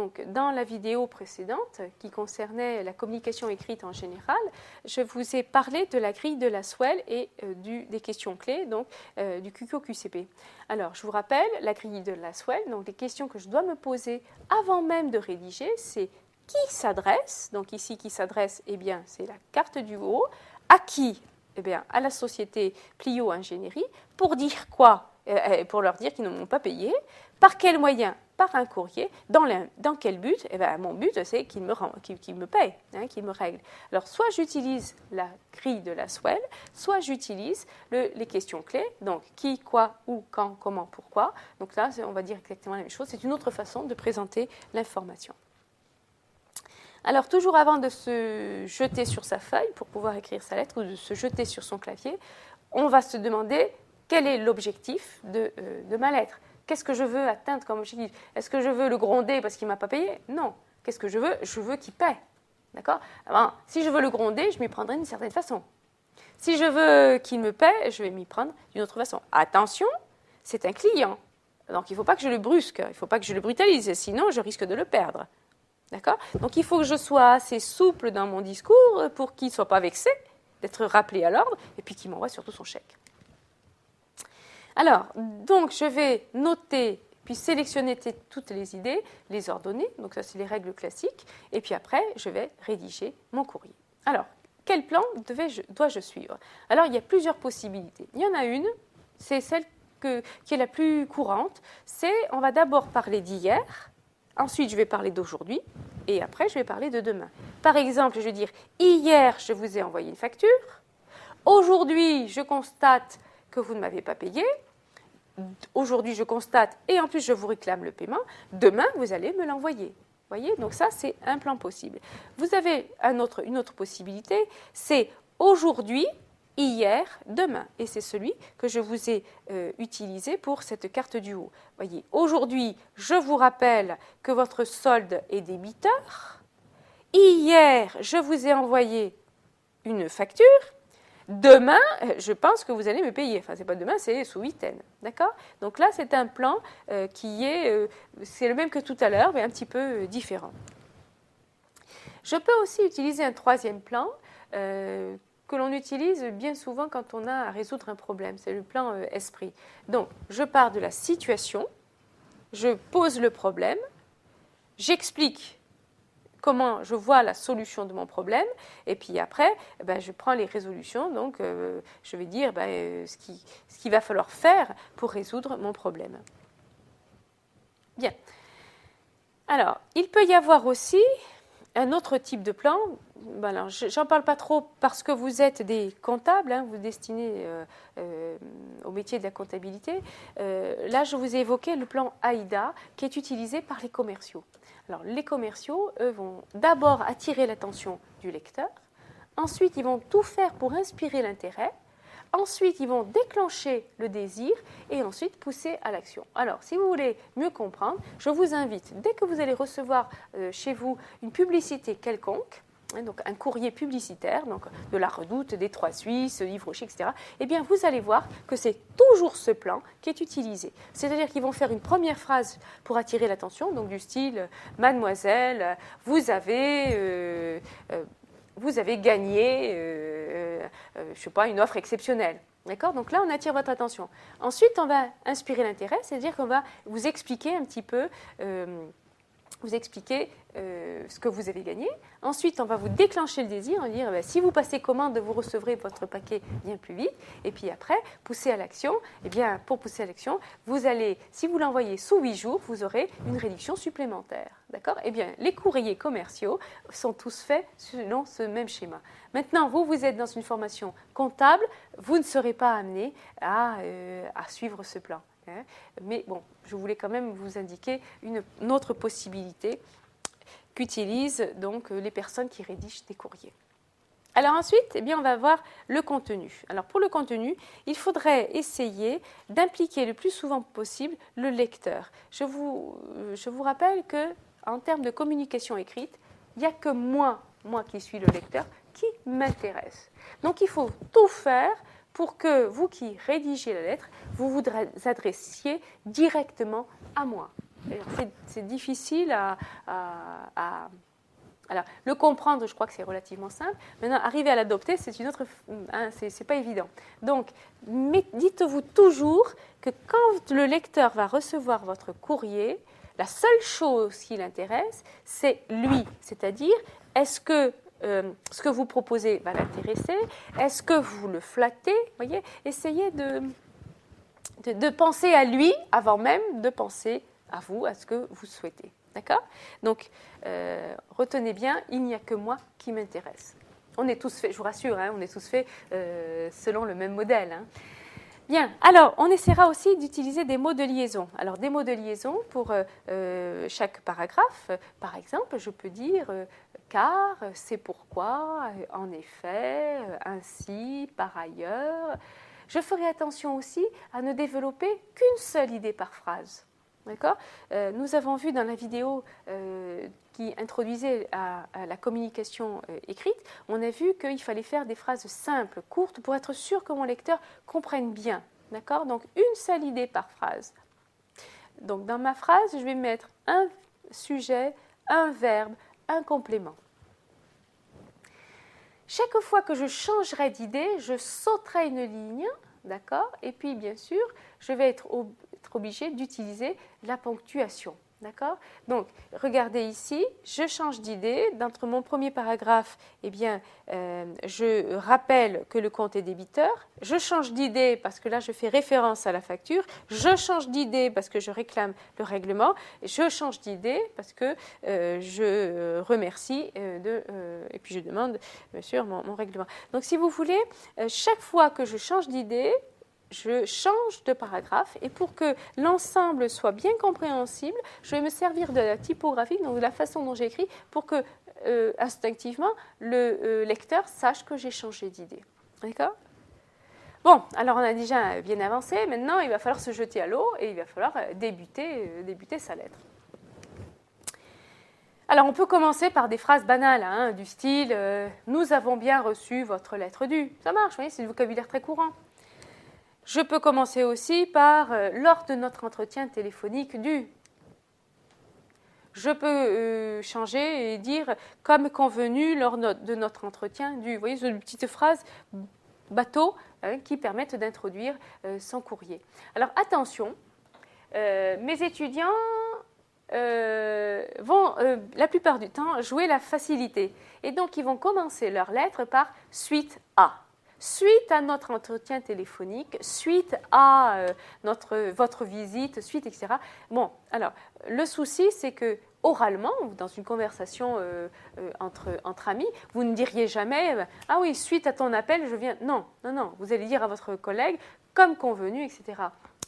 Donc, dans la vidéo précédente, qui concernait la communication écrite en général, je vous ai parlé de la grille de Lasswell et des questions clés, donc du QQ-QCP. Alors, je vous rappelle, la grille de Lasswell, donc les questions que je dois me poser avant même de rédiger, c'est qui s'adresse, donc ici qui s'adresse, eh bien, c'est la carte du haut, à qui? Eh bien, à la société Plio Ingénierie, pour dire quoi? Pour leur dire qu'ils ne m'ont pas payé. Par quel moyen? Par un courrier. Dans quel but? Eh bien, mon but, c'est qu'ils me payent, hein, qu'ils me règlent. Alors, soit j'utilise la grille de Lasswell, soit j'utilise les questions clés. Donc, qui, quoi, où, quand, comment, pourquoi. Donc là, on va dire exactement la même chose. C'est une autre façon de présenter l'information. Alors, toujours avant de se jeter sur sa feuille pour pouvoir écrire sa lettre ou de se jeter sur son clavier, on va se demander quel est l'objectif de ma lettre. Qu'est-ce que je veux atteindre comme objectif? Est-ce que je veux le gronder parce qu'il ne m'a pas payé? Non. Qu'est-ce que je veux? Je veux qu'il paie. D'accord? Alors, si je veux le gronder, je m'y prendrai d'une certaine façon. Si je veux qu'il me paie, je vais m'y prendre d'une autre façon. Attention, c'est un client. Donc, il ne faut pas que je le brusque, il ne faut pas que je le brutalise, sinon je risque de le perdre. D'accord? Donc, il faut que je sois assez souple dans mon discours pour qu'il ne soit pas vexé d'être rappelé à l'ordre et puis qu'il m'envoie surtout son chèque. Alors, donc, je vais noter, puis sélectionner toutes les idées, les ordonner. Donc, ça, c'est les règles classiques. Et puis après, je vais rédiger mon courrier. Alors, quel plan dois-je suivre? Alors, il y a plusieurs possibilités. Il y en a une, c'est celle qui est la plus courante. C'est, on va d'abord parler d'hier, ensuite, je vais parler d'aujourd'hui, et après, je vais parler de demain. Par exemple, je vais dire, hier, je vous ai envoyé une facture. Aujourd'hui, je constate que vous ne m'avez pas payé. Aujourd'hui, je constate et en plus, je vous réclame le paiement. Demain, vous allez me l'envoyer. Voyez, donc ça, c'est un plan possible. Vous avez une autre possibilité, c'est aujourd'hui, hier, demain. Et c'est celui que je vous ai utilisé pour cette carte du haut. Voyez, aujourd'hui, je vous rappelle que votre solde est débiteur. Hier, je vous ai envoyé une facture. Demain, je pense que vous allez me payer. Enfin, c'est pas demain, c'est sous huitaine. D'accord? Donc là, c'est un plan qui est, c'est le même que tout à l'heure, mais un petit peu différent. Je peux aussi utiliser un troisième plan que l'on utilise bien souvent quand on a à résoudre un problème. C'est le plan esprit. Donc, je pars de la situation, je pose le problème, j'explique comment je vois la solution de mon problème, et puis après, je prends les résolutions, donc je vais dire ce qu'il va falloir faire pour résoudre mon problème. Bien. Alors, il peut y avoir aussi un autre type de plan. Alors, j'en parle pas trop parce que vous êtes des comptables, hein, vous destinez au métier de la comptabilité. Là, je vous ai évoqué le plan AIDA qui est utilisé par les commerciaux. Alors, les commerciaux, eux, vont d'abord attirer l'attention du lecteur. Ensuite, ils vont tout faire pour inspirer l'intérêt. Ensuite, ils vont déclencher le désir et ensuite pousser à l'action. Alors, si vous voulez mieux comprendre, je vous invite, dès que vous allez recevoir chez vous une publicité quelconque, donc un courrier publicitaire, donc de la Redoute, des Trois Suisses, Yves Rocher, etc., eh bien, vous allez voir que c'est toujours ce plan qui est utilisé. C'est-à-dire qu'ils vont faire une première phrase pour attirer l'attention, donc du style « Mademoiselle, vous avez gagné, je sais pas, une offre exceptionnelle. » D'accord? Donc là, on attire votre attention. Ensuite, on va inspirer l'intérêt, c'est-à-dire qu'on va vous expliquer un petit peu ce que vous avez gagné. Ensuite, on va vous déclencher le désir, on va dire si vous passez commande, vous recevrez votre paquet bien plus vite. Et puis après, pousser à l'action. Eh bien, pour pousser à l'action, vous allez, si vous l'envoyez sous 8 jours, vous aurez une réduction supplémentaire. D'accord? Eh bien, les courriers commerciaux sont tous faits selon ce même schéma. Maintenant, vous êtes dans une formation comptable, vous ne serez pas amené à suivre ce plan. Mais bon, je voulais quand même vous indiquer une autre possibilité qu'utilisent donc les personnes qui rédigent des courriers. Alors ensuite, eh bien, on va voir le contenu. Alors pour le contenu, il faudrait essayer d'impliquer le plus souvent possible le lecteur. Je vous rappelle qu'en termes de communication écrite, il n'y a que moi qui suis le lecteur, qui m'intéresse. Donc il faut tout faire pour que vous qui rédigez la lettre, vous vous adressiez directement à moi. c'est difficile alors, le comprendre, je crois que c'est relativement simple. Maintenant, arriver à l'adopter, c'est une autre, hein, c'est pas évident. Donc, dites-vous toujours que quand le lecteur va recevoir votre courrier, la seule chose qui l'intéresse, c'est lui. C'est-à-dire, est-ce que ce que vous proposez va l'intéresser? Est-ce que vous le flattez? Voyez, essayez de penser à lui avant même de penser à vous, à ce que vous souhaitez. D'accord? Donc, retenez bien, il n'y a que moi qui m'intéresse. On est tous faits, je vous rassure, hein, on est tous faits selon le même modèle. Hein. Bien, alors, on essaiera aussi d'utiliser des mots de liaison. Alors, des mots de liaison pour chaque paragraphe. Par exemple, je peux dire car, c'est pourquoi, en effet, ainsi, par ailleurs. Je ferai attention aussi à ne développer qu'une seule idée par phrase. D'accord ? Nous avons vu dans la vidéo qui introduisait à la communication écrite, on a vu qu'il fallait faire des phrases simples, courtes, pour être sûr que mon lecteur comprenne bien. D'accord ? Donc, une seule idée par phrase. Donc, dans ma phrase, je vais mettre un sujet, un verbe, un complément. Chaque fois que je changerai d'idée, je sauterai une ligne, d'accord ? Et puis, bien sûr, je vais être obligé d'utiliser la ponctuation. D'accord? Donc, regardez ici, je change d'idée. D'entre mon premier paragraphe, eh bien, je rappelle que le compte est débiteur. Je change d'idée parce que là, je fais référence à la facture. Je change d'idée parce que je réclame le règlement. Je change d'idée parce que je remercie et puis je demande, bien sûr, mon règlement. Donc, si vous voulez, chaque fois que je change d'idée, je change de paragraphe et pour que l'ensemble soit bien compréhensible, je vais me servir de la typographie, donc de la façon dont j'écris, pour que instinctivement le lecteur sache que j'ai changé d'idée. D'accord ? Bon, alors on a déjà bien avancé, maintenant il va falloir se jeter à l'eau et il va falloir débuter sa lettre. Alors on peut commencer par des phrases banales, hein, du style « Nous avons bien reçu votre lettre due ». Ça marche, vous voyez, c'est du vocabulaire très courant. Je peux commencer aussi par « lors de notre entretien téléphonique dû ». Je peux changer et dire « comme convenu lors de notre entretien dû ». Vous voyez, c'est une petite phrase bateau qui permettent d'introduire son courrier. Alors attention, mes étudiants vont la plupart du temps jouer la facilité. Et donc ils vont commencer leur lettre par « suite à ». Suite à notre entretien téléphonique, suite à votre visite, suite, etc. Bon, alors, le souci, c'est que oralement, dans une conversation entre amis, vous ne diriez jamais « Ah oui, suite à ton appel, je viens… » Non, non, non, vous allez dire à votre collègue « comme convenu, etc. »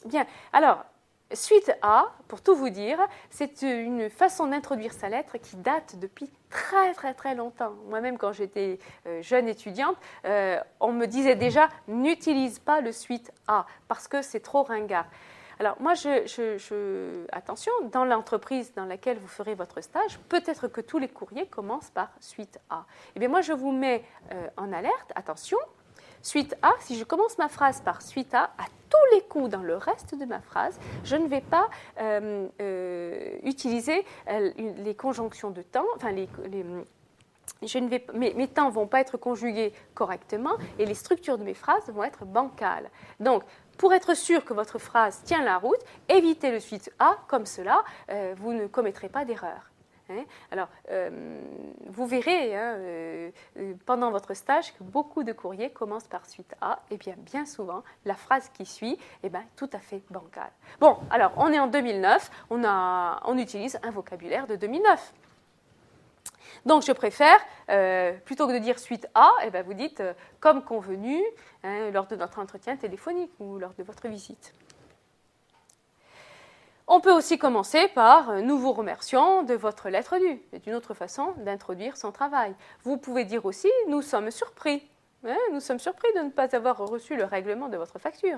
Bien, alors… Suite à, pour tout vous dire, c'est une façon d'introduire sa lettre qui date depuis très très très longtemps. Moi-même, quand j'étais jeune étudiante, on me disait déjà « n'utilise pas le suite à » parce que c'est trop ringard. Alors moi, attention, dans l'entreprise dans laquelle vous ferez votre stage, peut-être que tous les courriers commencent par suite à. Eh bien moi, je vous mets en alerte, attention, suite à, si je commence ma phrase par suite à tous les coups dans le reste de ma phrase, je ne vais pas utiliser les conjonctions de temps, enfin mes temps ne vont pas être conjugués correctement et les structures de mes phrases vont être bancales. Donc, pour être sûr que votre phrase tient la route, évitez le suite à, comme cela, vous ne commettrez pas d'erreur. Alors, vous verrez pendant votre stage que beaucoup de courriers commencent par suite à, et bien souvent, la phrase qui suit est tout à fait bancale. Bon, alors, on est en 2009, on utilise un vocabulaire de 2009. Donc, je préfère, plutôt que de dire suite à, vous dites comme convenu lors de notre entretien téléphonique ou lors de votre visite. On peut aussi commencer par « Nous vous remercions de votre lettre due ». C'est une autre façon d'introduire son travail. Vous pouvez dire aussi « Nous sommes surpris ». Nous sommes surpris de ne pas avoir reçu le règlement de votre facture.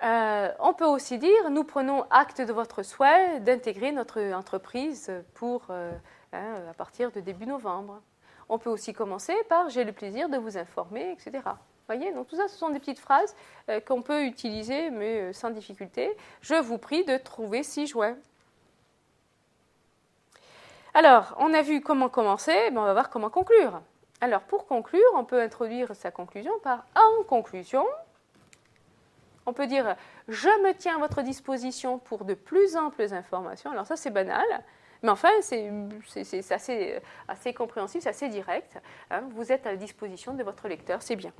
On peut aussi dire « Nous prenons acte de votre souhait d'intégrer notre entreprise à partir de début novembre ». On peut aussi commencer par « J'ai le plaisir de vous informer », etc. Voyez, donc tout ça, ce sont des petites phrases qu'on peut utiliser, mais sans difficulté. Je vous prie de trouver ci-joint. Alors, on a vu comment commencer, on va voir comment conclure. Alors, pour conclure, on peut introduire sa conclusion par « en conclusion ». On peut dire « je me tiens à votre disposition pour de plus amples informations ». Alors ça, c'est banal, mais enfin, c'est assez compréhensible, c'est assez direct. Hein. Vous êtes à la disposition de votre lecteur, c'est bien.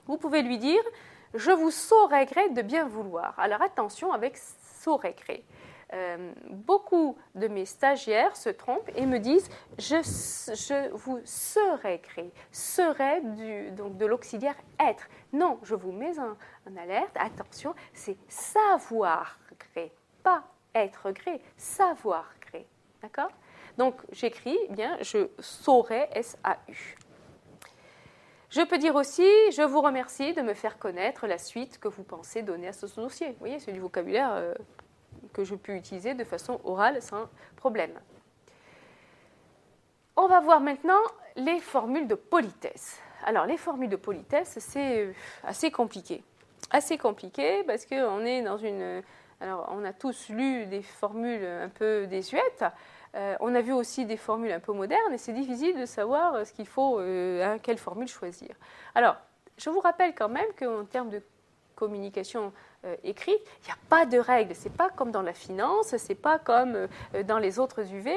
Vous pouvez lui dire « je vous saurai gré de bien vouloir ». Alors attention avec « saurai gré ». Beaucoup de mes stagiaires se trompent et me disent « je vous serai gré ». Serai donc de l'auxiliaire être. Non, je vous mets en alerte. Attention, c'est savoir gré, pas être gré, savoir gré. D'accord? Donc j'écris bien je saurai, S-A-U. Je peux dire aussi je vous remercie de me faire connaître la suite que vous pensez donner à ce dossier. Vous voyez, c'est du vocabulaire que je peux utiliser de façon orale sans problème. On va voir maintenant les formules de politesse. Alors, les formules de politesse, c'est assez compliqué. Assez compliqué parce qu'on est dans une... Alors, on a tous lu des formules un peu désuètes. On a vu aussi des formules un peu modernes et c'est difficile de savoir ce qu'il faut, quelle formule choisir. Alors, je vous rappelle quand même qu'en termes de communication écrite, il n'y a pas de règles. Ce n'est pas comme dans la finance, ce n'est pas comme dans les autres UV,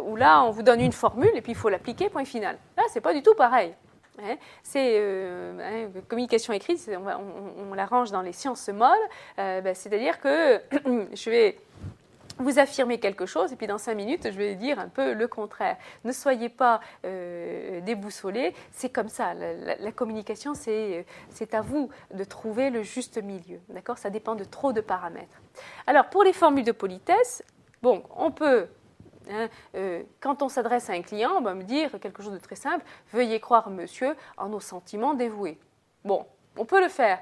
où là, on vous donne une formule et puis il faut l'appliquer, point final. Là, ce n'est pas du tout pareil. Hein. C'est communication écrite, on l'arrange dans les sciences molles, c'est-à-dire que je vais vous affirmez quelque chose et puis dans 5 minutes, je vais dire un peu le contraire. Ne soyez pas déboussolés, c'est comme ça. La communication, c'est à vous de trouver le juste milieu. D'accord ? Ça dépend de trop de paramètres. Alors, pour les formules de politesse, bon, on peut, quand on s'adresse à un client, on va me dire quelque chose de très simple, « Veuillez croire, monsieur, en nos sentiments dévoués ». Bon, on peut le faire.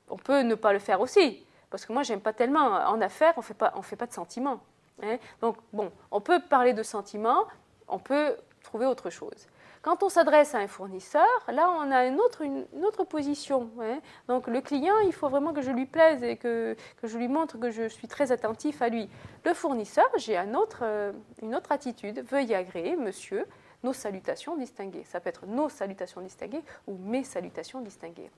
On peut ne pas le faire aussi. Parce que moi, j'aime pas tellement. En affaires, on fait pas de sentiments. Hein. Donc, bon, on peut parler de sentiments, on peut trouver autre chose. Quand on s'adresse à un fournisseur, là, on a une autre position. Hein. Donc, le client, il faut vraiment que je lui plaise et que je lui montre que je suis très attentif à lui. Le fournisseur, j'ai une autre attitude. Veuillez agréer, monsieur, nos salutations distinguées. Ça peut être nos salutations distinguées ou mes salutations distinguées.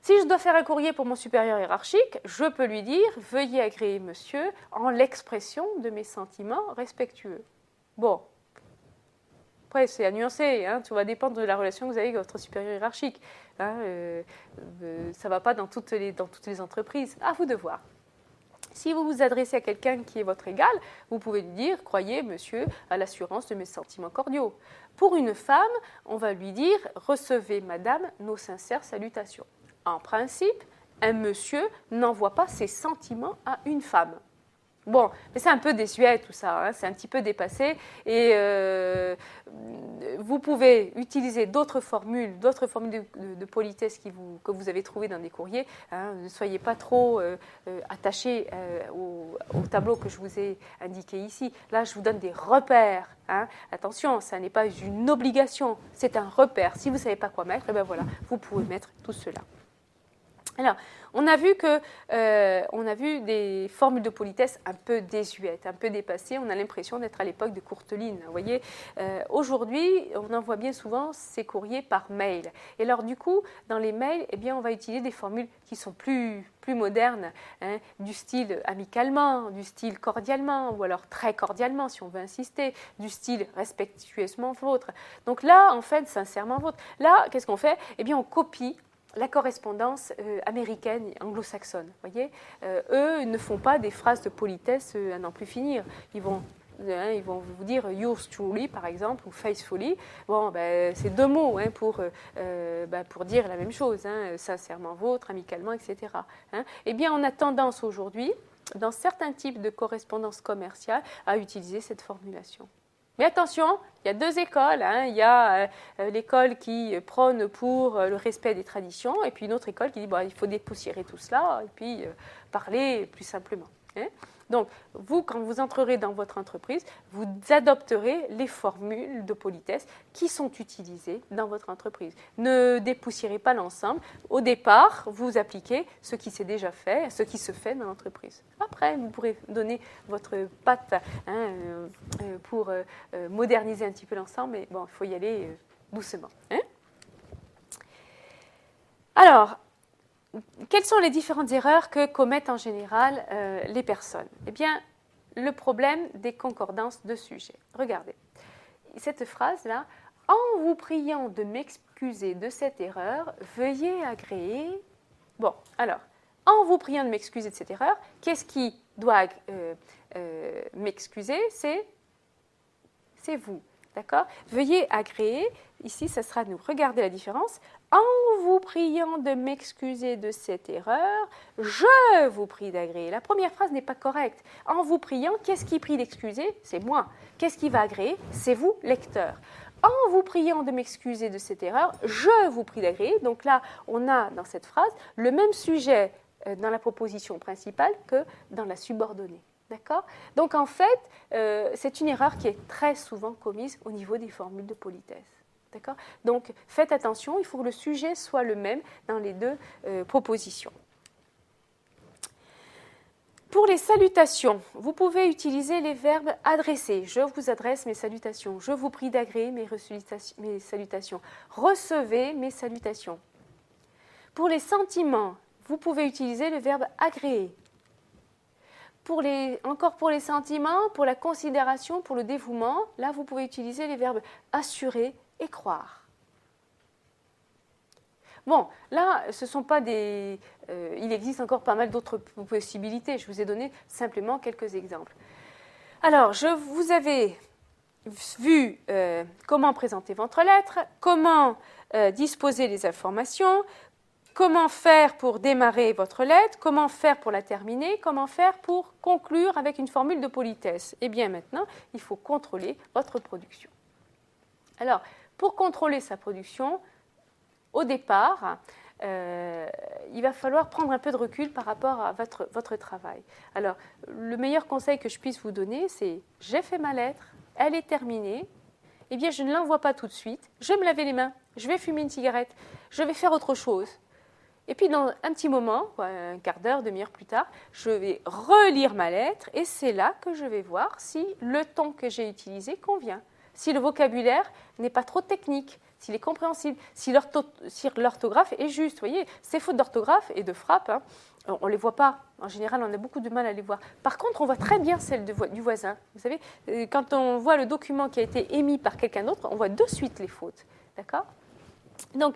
Si je dois faire un courrier pour mon supérieur hiérarchique, je peux lui dire « Veuillez agréer, monsieur, en l'expression de mes sentiments respectueux ». Bon, après, c'est à nuancer, hein, tout va dépendre de la relation que vous avez avec votre supérieur hiérarchique. Hein, ça ne va pas dans toutes les entreprises. À vous de voir. Si vous vous adressez à quelqu'un qui est votre égal, vous pouvez lui dire « Croyez, monsieur, à l'assurance de mes sentiments cordiaux ». Pour une femme, on va lui dire « Recevez, madame, nos sincères salutations ». En principe, un monsieur n'envoie pas ses sentiments à une femme. Bon, mais c'est un peu désuet tout ça, hein, c'est un petit peu dépassé. Et vous pouvez utiliser d'autres formules de politesse que vous avez trouvées dans des courriers. Hein, ne soyez pas trop attachés au tableau que je vous ai indiqué ici. Là, je vous donne des repères. Hein. Attention, ça n'est pas une obligation, c'est un repère. Si vous ne savez pas quoi mettre, eh bien voilà, vous pouvez mettre tout cela. Alors, on a vu des formules de politesse un peu désuètes, un peu dépassées. On a l'impression d'être à l'époque de Courteline. Vous voyez, aujourd'hui, on envoie bien souvent ces courriers par mail. Et alors, du coup, dans les mails, eh bien, on va utiliser des formules qui sont plus modernes, hein, du style amicalement, du style cordialement, ou alors très cordialement, si on veut insister, du style respectueusement vôtre. Donc là, en fait, sincèrement vôtre. Là, qu'est-ce qu'on fait ? Eh bien, on copie la correspondance américaine et anglo-saxonne. Voyez, eux ne font pas des phrases de politesse à n'en plus finir. Ils vont vous dire yours truly, par exemple, ou faithfully. Bon, c'est 2 mots hein, pour dire la même chose, hein, sincèrement vôtre, amicalement, etc. Hein. Eh bien, on a tendance aujourd'hui, dans certains types de correspondance commerciale, à utiliser cette formulation. Mais attention, il y a 2 écoles. Hein. Il y a l'école qui prône pour le respect des traditions et puis une autre école qui dit il faut dépoussiérer tout cela et puis parler plus simplement. Hein. Donc, vous, quand vous entrerez dans votre entreprise, vous adopterez les formules de politesse qui sont utilisées dans votre entreprise. Ne dépoussiérez pas l'ensemble. Au départ, vous appliquez ce qui s'est déjà fait, ce qui se fait dans l'entreprise. Après, vous pourrez donner votre patte pour moderniser un petit peu l'ensemble, mais bon, il faut y aller doucement. Alors, quelles sont les différentes erreurs que commettent en général les personnes? Eh bien, le problème des concordances de sujets. Regardez, cette phrase-là, « En vous priant de m'excuser de cette erreur, veuillez agréer… » Bon, alors, en vous priant de m'excuser de cette erreur, qu'est-ce qui doit m'excuser? C'est vous, d'accord? Veuillez agréer, ici, ça sera nous. Regardez la différence. En vous priant de m'excuser de cette erreur, je vous prie d'agréer. La première phrase n'est pas correcte. En vous priant, qu'est-ce qui prie d'excuser? C'est moi. Qu'est-ce qui va agréer? C'est vous, lecteur. En vous priant de m'excuser de cette erreur, je vous prie d'agréer. Donc là, on a dans cette phrase le même sujet dans la proposition principale que dans la subordonnée. D'accord? Donc en fait, c'est une erreur qui est très souvent commise au niveau des formules de politesse. D'accord? Donc faites attention, il faut que le sujet soit le même dans les deux propositions. Pour les salutations, vous pouvez utiliser les verbes adresser. Je vous adresse mes salutations. Je vous prie d'agréer mes salutations. Recevez mes salutations. Pour les sentiments, vous pouvez utiliser le verbe agréer. Encore pour les sentiments, pour la considération, pour le dévouement, là vous pouvez utiliser les verbes assurer et croire. Bon, là, ce ne sont pas des… il existe encore pas mal d'autres possibilités. Je vous ai donné simplement quelques exemples. Alors, vous avez vu comment présenter votre lettre, comment disposer les informations, comment faire pour démarrer votre lettre, comment faire pour la terminer, comment faire pour conclure avec une formule de politesse. Et bien maintenant, il faut contrôler votre production. Alors, pour contrôler sa production, au départ, il va falloir prendre un peu de recul par rapport à votre travail. Alors, le meilleur conseil que je puisse vous donner, c'est « j'ai fait ma lettre, elle est terminée, eh bien je ne l'envoie pas tout de suite, je vais me laver les mains, je vais fumer une cigarette, je vais faire autre chose. » Et puis, dans un petit moment, un quart d'heure, demi-heure plus tard, je vais relire ma lettre et c'est là que je vais voir si le ton que j'ai utilisé convient, si le vocabulaire n'est pas trop technique, s'il est compréhensible, si l'orthographe est juste. Vous voyez, ces fautes d'orthographe et de frappe, on ne les voit pas. En général, on a beaucoup de mal à les voir. Par contre, on voit très bien celles du voisin. Vous savez, quand on voit le document qui a été émis par quelqu'un d'autre, on voit de suite les fautes. D'accord ? Donc,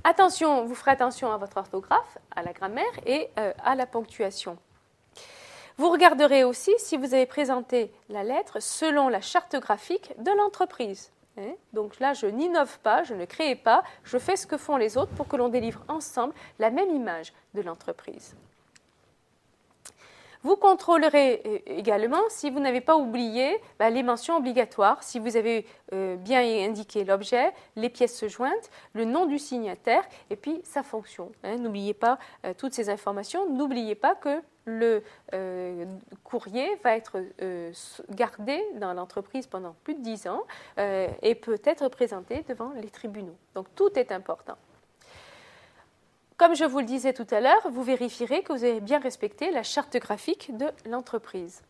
attention, vous ferez attention à votre orthographe, à la grammaire et à la ponctuation. Vous regarderez aussi si vous avez présenté la lettre selon la charte graphique de l'entreprise. Donc là, je n'innove pas, je ne crée pas, je fais ce que font les autres pour que l'on délivre ensemble la même image de l'entreprise. Vous contrôlerez également si vous n'avez pas oublié les mentions obligatoires, si vous avez bien indiqué l'objet, les pièces jointes, le nom du signataire et puis sa fonction. N'oubliez pas toutes ces informations, n'oubliez pas que le courrier va être gardé dans l'entreprise pendant plus de 10 ans et peut être présenté devant les tribunaux. Donc tout est important. Comme je vous le disais tout à l'heure, vous vérifierez que vous avez bien respecté la charte graphique de l'entreprise.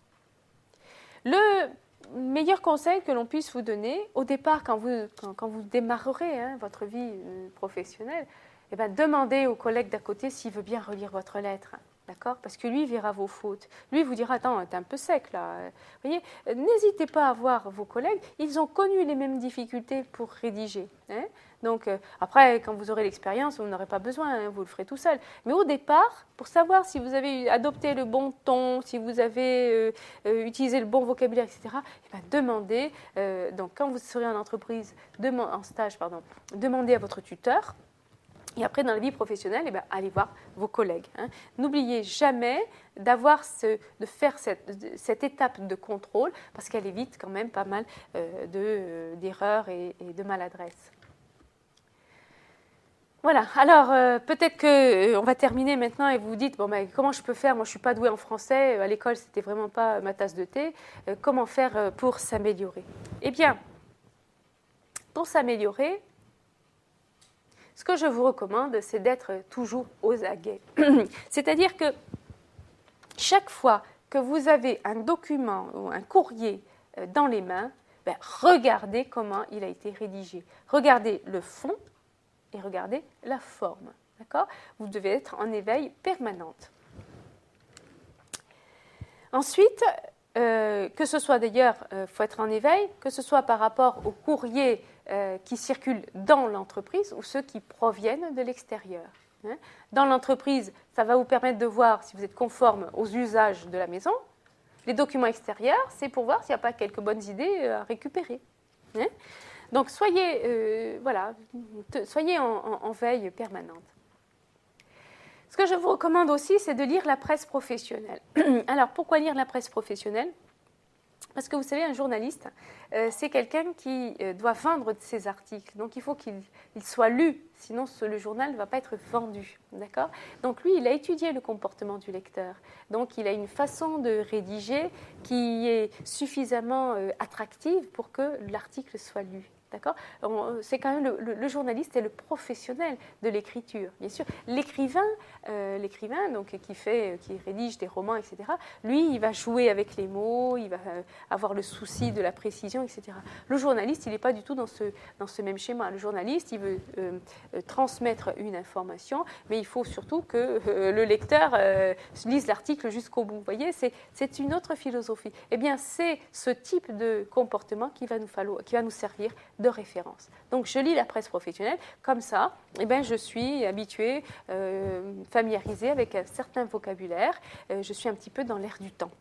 Le meilleur conseil que l'on puisse vous donner, au départ, quand vous démarrerez votre vie professionnelle, demandez au collègue d'à côté s'il veut bien relire votre lettre. D'accord ? Parce que lui verra vos fautes. Lui vous dira « Attends, t'es un peu sec là. » Vous voyez, n'hésitez pas à voir vos collègues. Ils ont connu les mêmes difficultés pour rédiger. Donc, après, quand vous aurez l'expérience, vous n'aurez pas besoin, vous le ferez tout seul. Mais au départ, pour savoir si vous avez adopté le bon ton, si vous avez utilisé le bon vocabulaire, etc., demandez, donc quand vous serez en entreprise, en stage, demandez à votre tuteur. Et après, dans la vie professionnelle, allez voir vos collègues. N'oubliez jamais de faire cette étape de contrôle parce qu'elle évite quand même pas mal d'erreurs et de maladresses. Voilà, alors peut-être qu'on va terminer maintenant et vous vous dites, bon, ben, comment je peux faire? Moi, je ne suis pas douée en français, à l'école, ce n'était vraiment pas ma tasse de thé. Comment faire pour s'améliorer? Eh bien, pour s'améliorer, ce que je vous recommande, c'est d'être toujours aux aguets. C'est-à-dire que chaque fois que vous avez un document ou un courrier dans les mains, ben, regardez comment il a été rédigé. Regardez le fond et regardez la forme. D'accord? Vous devez être en éveil permanente. Ensuite, que ce soit d'ailleurs, il faut être en éveil, que ce soit par rapport aux courriers qui circulent dans l'entreprise ou ceux qui proviennent de l'extérieur. Hein. Dans l'entreprise, ça va vous permettre de voir si vous êtes conforme aux usages de la maison. Les documents extérieurs, c'est pour voir s'il n'y a pas quelques bonnes idées à récupérer. Hein. Donc, soyez, soyez en veille permanente. Ce que je vous recommande aussi, c'est de lire la presse professionnelle. Alors, pourquoi lire la presse professionnelle? Parce que vous savez, un journaliste, c'est quelqu'un qui doit vendre ses articles. Donc, il faut qu'il soit lu, sinon le journal ne va pas être vendu. D'accord? Donc, lui, il a étudié le comportement du lecteur. Donc, il a une façon de rédiger qui est suffisamment attractive pour que l'article soit lu. D'accord? C'est quand même le journaliste est le professionnel de l'écriture. Bien sûr, l'écrivain donc qui rédige des romans, etc. Lui, il va jouer avec les mots, il va avoir le souci de la précision, etc. Le journaliste, il n'est pas du tout dans ce même schéma. Le journaliste, il veut transmettre une information, mais il faut surtout que le lecteur lise l'article jusqu'au bout. Vous voyez, c'est une autre philosophie. Eh bien, c'est ce type de comportement qui va nous servir de référence. Donc, je lis la presse professionnelle, comme ça, eh bien, je suis habituée, familiarisée avec un certain vocabulaire, je suis un petit peu dans l'air du temps.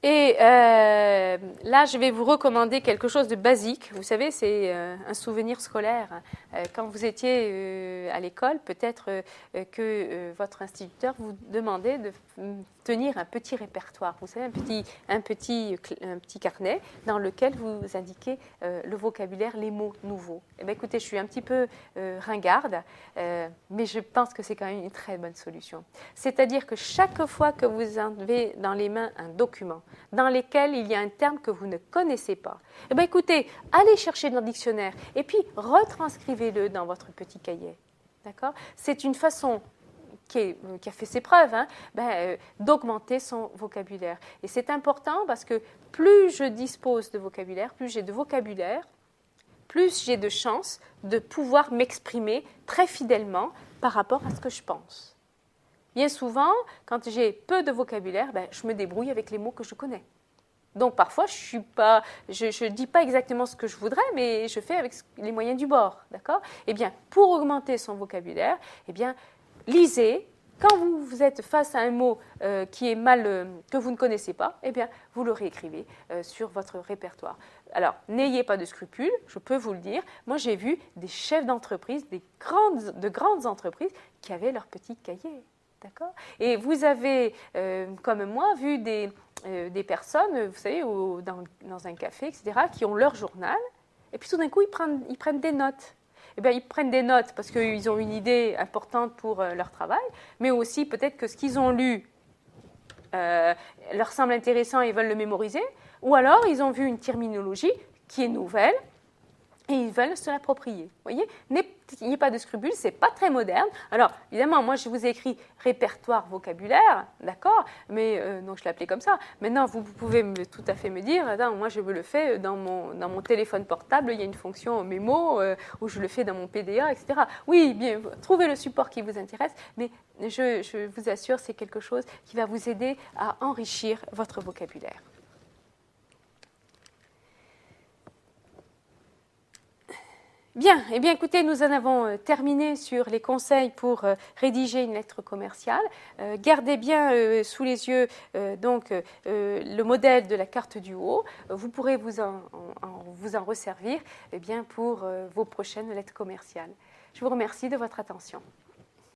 Et là, je vais vous recommander quelque chose de basique. Vous savez, c'est un souvenir scolaire. Quand vous étiez à l'école, peut-être que votre instituteur vous demandait de tenir un petit répertoire. Vous savez, un petit carnet dans lequel vous indiquez le vocabulaire, les mots nouveaux. Eh bien, écoutez, je suis un petit peu ringarde, mais je pense que c'est quand même une très bonne solution. C'est-à-dire que chaque fois que vous avez dans les mains un document, dans lesquels il y a un terme que vous ne connaissez pas. Eh bien, écoutez, allez chercher dans le dictionnaire et puis retranscrivez-le dans votre petit cahier. D'accord? C'est une façon qui a fait ses preuves, d'augmenter son vocabulaire. Et c'est important parce que plus je dispose de vocabulaire, plus j'ai de vocabulaire, plus j'ai de chances de pouvoir m'exprimer très fidèlement par rapport à ce que je pense. Bien souvent, quand j'ai peu de vocabulaire, je me débrouille avec les mots que je connais. Donc parfois, je ne dis pas exactement ce que je voudrais, mais je fais avec les moyens du bord. D'accord? Eh bien, pour augmenter son vocabulaire, eh bien, lisez. Quand vous êtes face à un mot qui est que vous ne connaissez pas, eh bien, vous le réécrivez sur votre répertoire. Alors, n'ayez pas de scrupules, je peux vous le dire. Moi, j'ai vu des chefs d'entreprise, de grandes entreprises qui avaient leur petit cahier. D'accord? Et vous avez, comme moi, vu des personnes, vous savez, dans un café, etc., qui ont leur journal, et puis tout d'un coup, ils prennent des notes. Eh bien, ils prennent des notes parce qu'ils ont une idée importante pour leur travail, mais aussi peut-être que ce qu'ils ont lu leur semble intéressant et ils veulent le mémoriser, ou alors ils ont vu une terminologie qui est nouvelle, et ils veulent se l'approprier. Vous voyez, n'ayez pas de scrupules, c'est pas très moderne. Alors, évidemment, moi, je vous ai écrit répertoire vocabulaire, d'accord, mais donc je l'ai appelé comme ça. Maintenant, vous pouvez tout à fait me dire, moi, je le fais dans mon téléphone portable, il y a une fonction mémo, où je le fais dans mon PDA, etc. Oui, bien, trouvez le support qui vous intéresse, mais je vous assure, c'est quelque chose qui va vous aider à enrichir votre vocabulaire. Bien, eh bien, écoutez, nous en avons terminé sur les conseils pour rédiger une lettre commerciale. Gardez bien sous les yeux le modèle de la carte du haut. Vous pourrez vous en resservir pour vos prochaines lettres commerciales. Je vous remercie de votre attention.